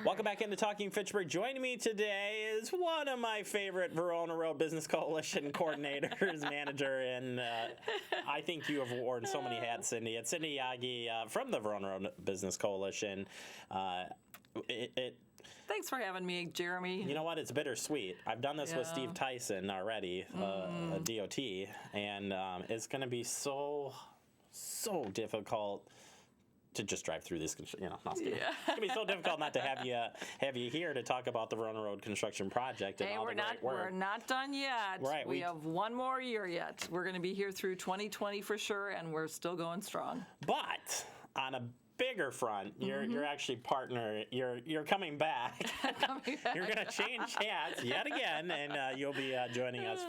Welcome back into Talking Fitchburg. Joining me today is one of my favorite Verona Road Business Coalition coordinators, manager, and I think you have worn so many hats, Cindy. It's Cindy Jaggi from the Verona Road Business Coalition. Thanks for having me, Jeremy. You know what? It's bittersweet. I've done this with Steve Tyson already, DOT, and it's going to be so difficult to just drive through this, It's gonna be so difficult not to have you here to talk about the Verona Road construction project and hey, all the great work. We're not done yet. Right, we have one more year yet. We're going to be here through 2020 for sure, and we're still going strong. But on a bigger front, you're actually partner. You're coming back. You're going to change hats yet again, and you'll be joining us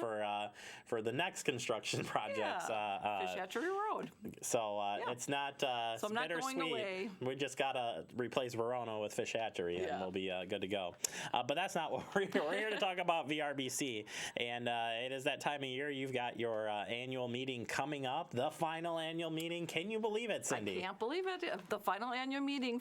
for the next construction projects. Fish Hatchery Road. So it's not. So I'm not going away. We just got to replace Verona with Fish Hatchery, and we'll be good to go. But that's not what we're here to talk about. VRBC, and it is that time of year. You've got your annual meeting coming up, the final annual meeting. Can you believe it, Cindy? I can't believe it. The final annual meeting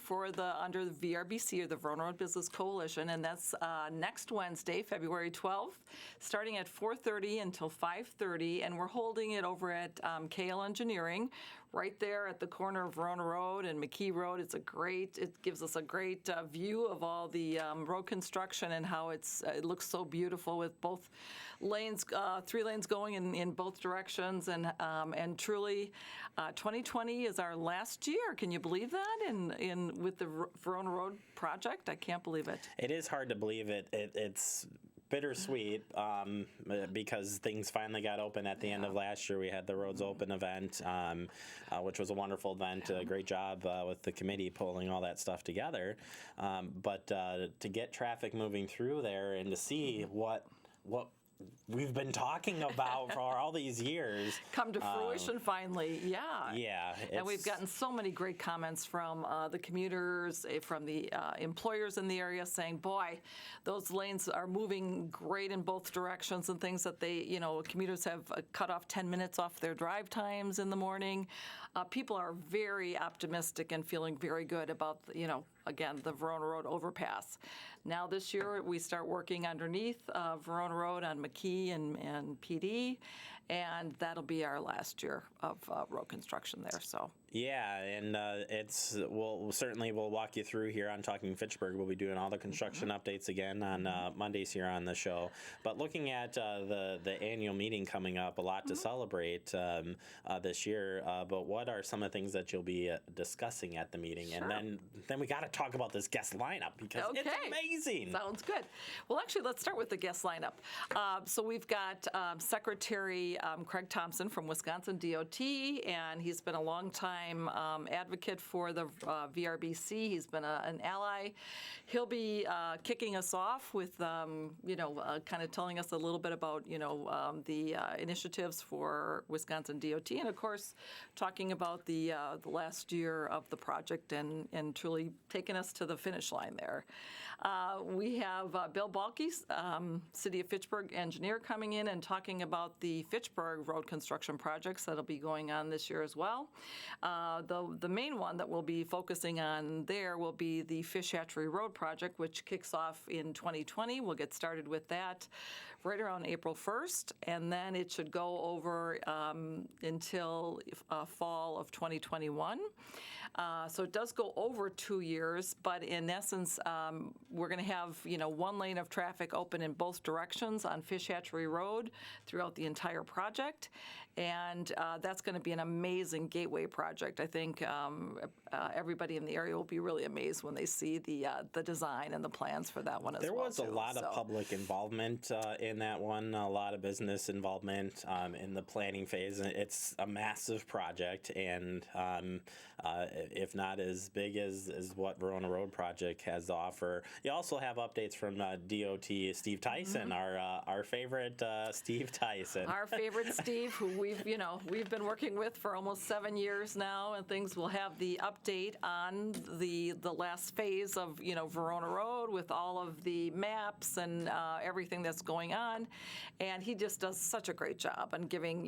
under the VRBC, or the Verona Road Business Coalition, and that's next Wednesday, February 12th, starting at 4:30 until 5:30, and we're holding it over at KL Engineering, right there at the corner of Verona Road and McKee Road. It gives us a great view of all the road construction and how it looks so beautiful with both lanes, 3 lanes going in both directions, and truly, 2020 is our last year. Can you believe that? With the Verona Road project, I can't believe it. It is hard to believe it. It's bittersweet because things finally got open at the end of last year. We had the Roads Open event, which was a wonderful event. A great job with the committee pulling all that stuff together. But to get traffic moving through there and to see what we've been talking about for all these years come to fruition finally. Yeah, and we've gotten so many great comments from the commuters, from the employers in the area saying, boy, those lanes are moving great in both directions, and things that commuters have cut off 10 minutes off their drive times in the morning. People are very optimistic and feeling very good about again, the Verona Road overpass. Now this year we start working underneath Verona Road on McKee and PD, and that'll be our last year of road construction there. So. Yeah, and we'll walk you through here on Talking Fitchburg. We'll be doing all the construction updates again on Mondays here on the show. But looking at the annual meeting coming up, a lot to celebrate this year. But what are some of the things that you'll be discussing at the meeting? Sure. And then we got to talk about this guest lineup because it's amazing. Sounds good. Well, actually, let's start with the guest lineup. So we've got Secretary Craig Thompson from Wisconsin DOT, and he's been a long time advocate for the VRBC. He's been an ally. He'll be kicking us off with, kind of telling us a little bit about, the initiatives for Wisconsin DOT, and of course, talking about the last year of the project and truly taking us to the finish line there. We have Bill Balke, City of Fitchburg engineer, coming in and talking about the Fitchburg road construction projects that'll be going on this year as well. The main one that we'll be focusing on there will be the Fish Hatchery Road project, which kicks off in 2020. We'll get started with that right around April 1st, and then it should go over until fall of 2021. So it does go over 2 years, but in essence, we're going to have 1 lane of traffic open in both directions on Fish Hatchery Road throughout the entire project, and that's going to be an amazing gateway project. I think everybody in the area will be really amazed when they see the design and the plans for that one as well. There was a lot of public involvement in that one, a lot of business involvement in the planning phase. It's a massive project, and if not as big as what Verona Road project has to offer. You also have updates from DOT Steve Tyson, our favorite Steve Tyson. Our favorite Steve, who we've been working with for almost 7 years now, and things will have the update on the last phase of Verona Road with all of the maps and everything that's going on, and he just does such a great job on giving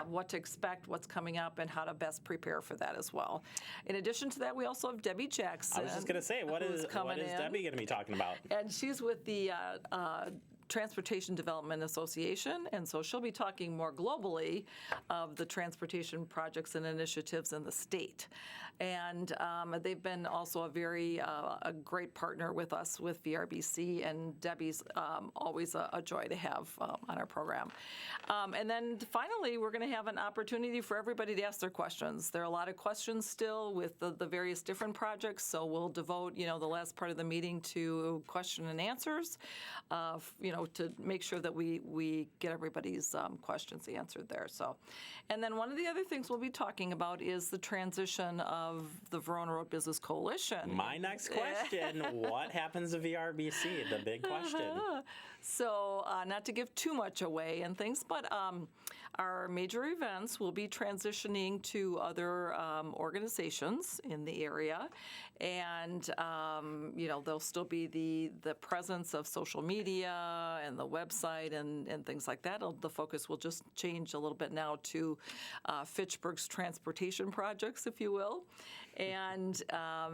what to expect, what's coming up, and how to best prepare for that as well. So in addition to that, we also have Debbie Jackson. I was just going to say, what is Debbie going to be talking about? And she's with the Transportation Development Association, and so she'll be talking more globally of the transportation projects and initiatives in the state. And they've been also a great partner with us with VRBC, and Debbie's always a joy to have on our program. And then finally, we're going to have an opportunity for everybody to ask their questions. There are a lot of questions still with the various different projects, so we'll devote, the last part of the meeting to question and answers, to make sure that we get everybody's questions answered there. So, and then one of the other things we'll be talking about is the transition of the Verona Road Business Coalition. My next question, what happens to VRBC? The big question. So not to give too much away and things, but our major events will be transitioning to other organizations in the area. And, there'll still be the presence of social media and the website and things like that. The focus will just change a little bit now to Fitchburg's transportation projects, if you will. And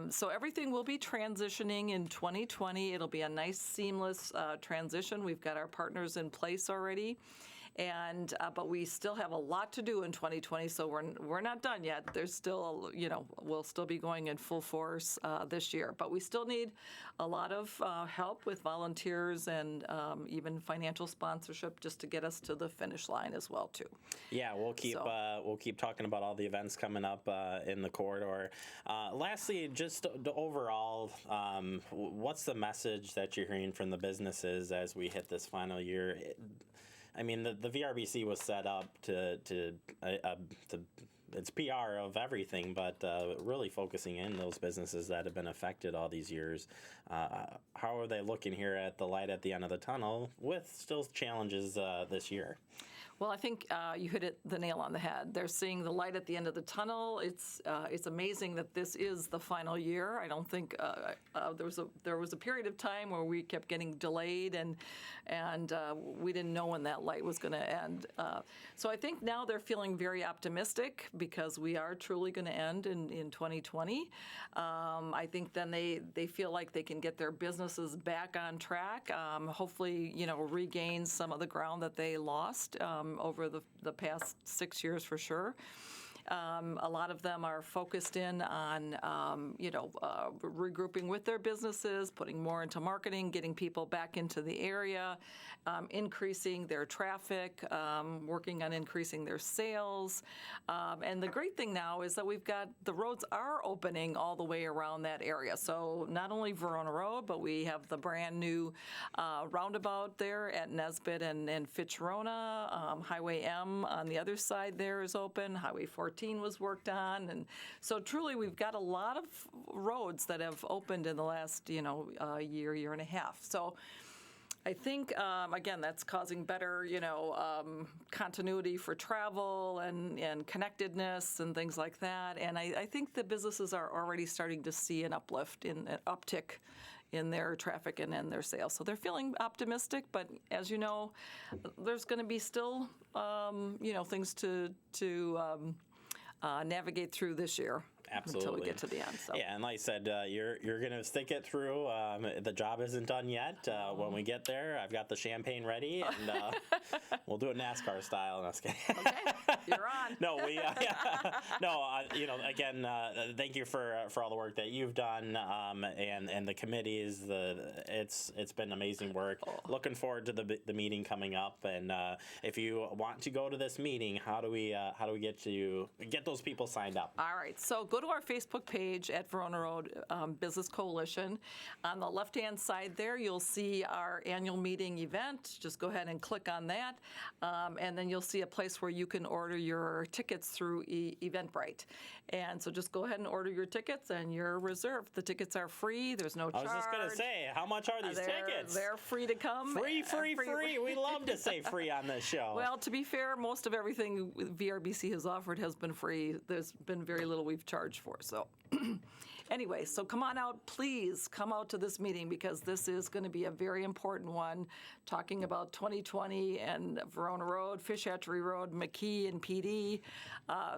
so everything will be transitioning in 2020. It'll be a nice, seamless transition. We've got our partners in place already. And but we still have a lot to do in 2020, so we're not done yet. There's still, we'll still be going in full force this year. But we still need a lot of help with volunteers and even financial sponsorship just to get us to the finish line as well too. Yeah, we'll keep talking about all the events coming up in the corridor. Lastly, just the overall, what's the message that you're hearing from the businesses as we hit this final year? I mean, the VRBC was set up to it's PR of everything, but really focusing in those businesses that have been affected all these years. How are they looking here at the light at the end of the tunnel with still challenges this year? Well, I think you hit the nail on the head. They're seeing the light at the end of the tunnel. It's amazing that this is the final year. I don't think there was a period of time where we kept getting delayed and we didn't know when that light was going to end. So I think now they're feeling very optimistic because we are truly going to end in 2020. I think then they feel like they can get their businesses back on track. Hopefully, regain some of the ground that they lost over the past 6 years for sure. A lot of them are focused in on, regrouping with their businesses, putting more into marketing, getting people back into the area, increasing their traffic, working on increasing their sales. And the great thing now is that the roads are opening all the way around that area. So not only Verona Road, but we have the brand new roundabout there at Nesbitt and Fitch-Rona. Highway M on the other side there is open. Highway 14 was worked on, and so truly we've got a lot of roads that have opened in the last year and a half. So I think again that's causing better continuity for travel and connectedness and things like that. And I think the businesses are already starting to see an uptick in their traffic and in their sales. So they're feeling optimistic, but as you know, there's going to be still things to navigate through this year. Absolutely. Until we get to the end. So. Yeah, and like I said, you're going to stick it through. The job isn't done yet. When we get there, I've got the champagne ready, and we'll do it NASCAR style. No, okay, you're on. No, again, thank you for all the work that you've done, and the committees. It's been amazing work. Looking forward to the meeting coming up, and if you want to go to this meeting, how do we get those people signed up? All right, so go to our Facebook page at Verona Road Business Coalition. On the left-hand side there, you'll see our annual meeting event. Just go ahead and click on that, and then you'll see a place where you can order your tickets through Eventbrite. And so just go ahead and order your tickets, and you're reserved. The tickets are free. There's no charge. I was just going to say, how much are these tickets? They're free to come. Free. We love to say free on this show. Well, to be fair, most of everything VRBC has offered has been free. There's been very little we've charged for. So, Anyway, so come on out, please come out to this meeting because this is going to be a very important one, talking about 2020 and Verona Road, Fish Hatchery Road, McKee and PD.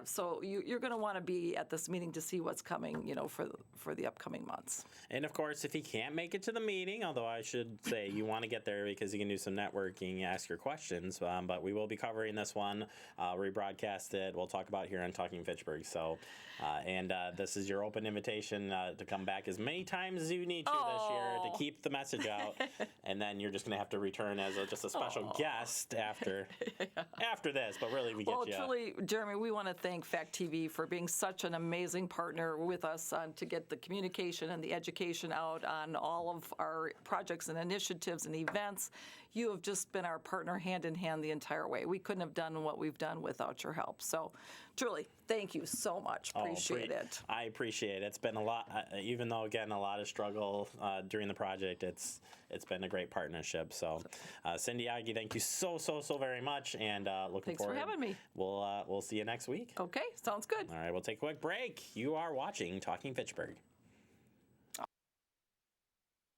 So you're going to want to be at this meeting to see what's coming, for the upcoming months. And of course, if you can't make it to the meeting, although I should say you want to get there because you can do some networking, ask your questions, but we will be covering this one, rebroadcast it. We'll talk about it here on Talking Fitchburg. So, this is your open invitation to come back as many times as you need to this year to keep the message out. And then you're just going to have to return as just a special guest after this. But really, we get you. Well, truly, Jeremy, we want to thank Fact TV for being such an amazing partner with us to get the communication and the education out on all of our projects and initiatives and events. You have just been our partner hand in hand the entire way. We couldn't have done what we've done without your help. So, truly, thank you so much. Appreciate it. I appreciate it. It's been a lot, even though, again, a lot of struggle during the project, it's been a great partnership. So, Cindy, Jaggi, thank you so very much. And looking forward. Thanks for having me. We'll see you next week. Okay, sounds good. All right, we'll take a quick break. You are watching Talking Fitchburg.